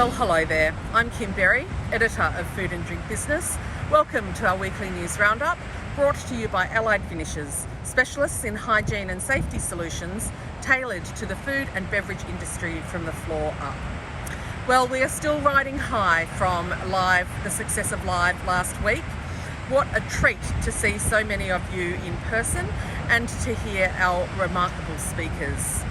Well, hello there. I'm Kim Berry, editor of Food and Drink Business. Welcome to our weekly news roundup, brought to you by Allied Finishers, specialists in hygiene and safety solutions tailored to the food and beverage industry from the floor up. Well, we are still riding high from the success of Live last week. What a treat to see so many of you in person and to hear our remarkable speakers.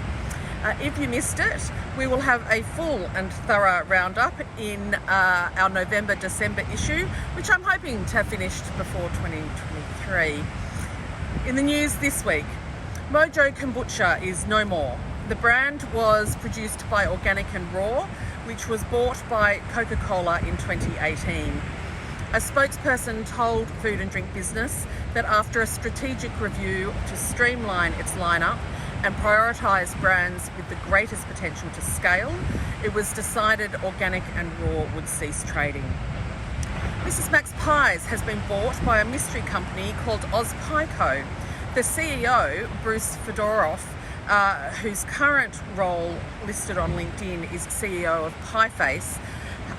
If you missed it, we will have a full and thorough roundup in our November-December issue, which I'm hoping to have finished before 2023. In the news this week, MOJO kombucha is no more. The brand was produced by Organic and Raw, which was bought by Coca-Cola in 2018. A spokesperson told Food and Drink Business that after a strategic review to streamline its lineup and prioritise brands with the greatest potential to scale, it was decided Organic and Raw would cease trading. Mrs. Mac's Pies has been bought by a mystery company called OzPieCo. The CEO, Bruce Fedorov, whose current role listed on LinkedIn is CEO of Pieface,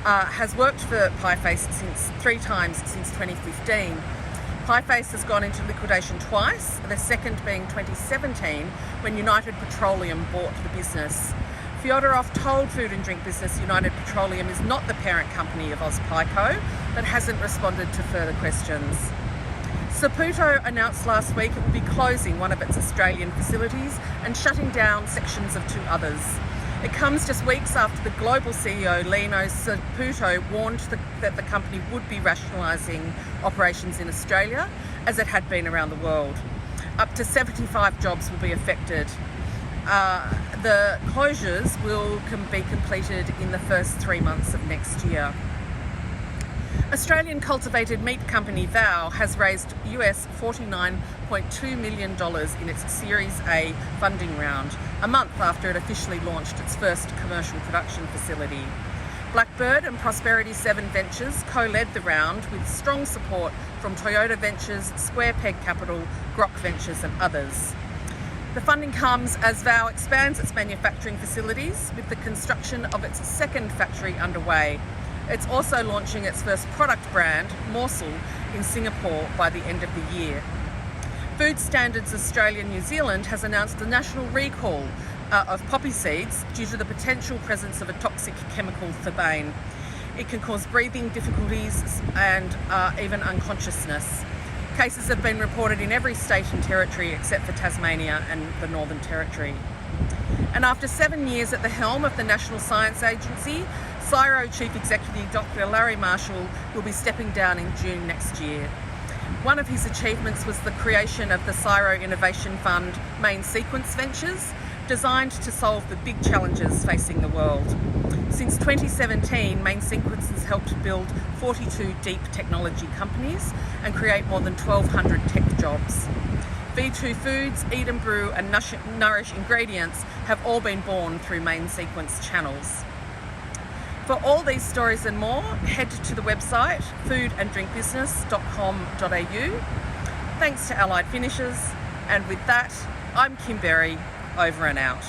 has worked for Pieface three times since 2015. Pieface has gone into liquidation twice, the second being 2017 when United Petroleum bought the business. Fyodorov told Food and Drink Business United Petroleum is not the parent company of OzPieCo, but hasn't responded to further questions. Saputo announced last week it will be closing one of its Australian facilities and shutting down sections of two others. It comes just weeks after the global CEO, Lino Saputo, warned that the company would be rationalising operations in Australia, as it had been around the world. Up to 75 jobs will be affected. The closures will be completed in the first 3 months of next year. Australian cultivated meat company Vow has raised US $49.2 million in its Series A funding round, a month after it officially launched its first commercial production facility. Blackbird and Prosperity 7 Ventures co-led the round with strong support from Toyota Ventures, Square Peg Capital, Grok Ventures and others. The funding comes as Vow expands its manufacturing facilities with the construction of its second factory underway. It's also launching its first product brand, Morsel, in Singapore by the end of the year. Food Standards Australia New Zealand has announced a national recall of poppy seeds due to the potential presence of a toxic chemical, thebaine. It can cause breathing difficulties and even unconsciousness. Cases have been reported in every state and territory except for Tasmania and the Northern Territory. And after 7 years at the helm of the National Science Agency, CSIRO Chief Executive Dr. Larry Marshall will be stepping down in June next year. One of his achievements was the creation of the CSIRO Innovation Fund Main Sequence Ventures, designed to solve the big challenges facing the world. Since 2017, Main Sequence has helped build 42 deep technology companies and create more than 1,200 tech jobs. V2 Foods, Eat and Brew and Nourish Ingredients have all been born through Main Sequence channels. For all these stories and more, head to the website foodanddrinkbusiness.com.au. Thanks to Allied Finishers, and with that, I'm Kim Berry, over and out.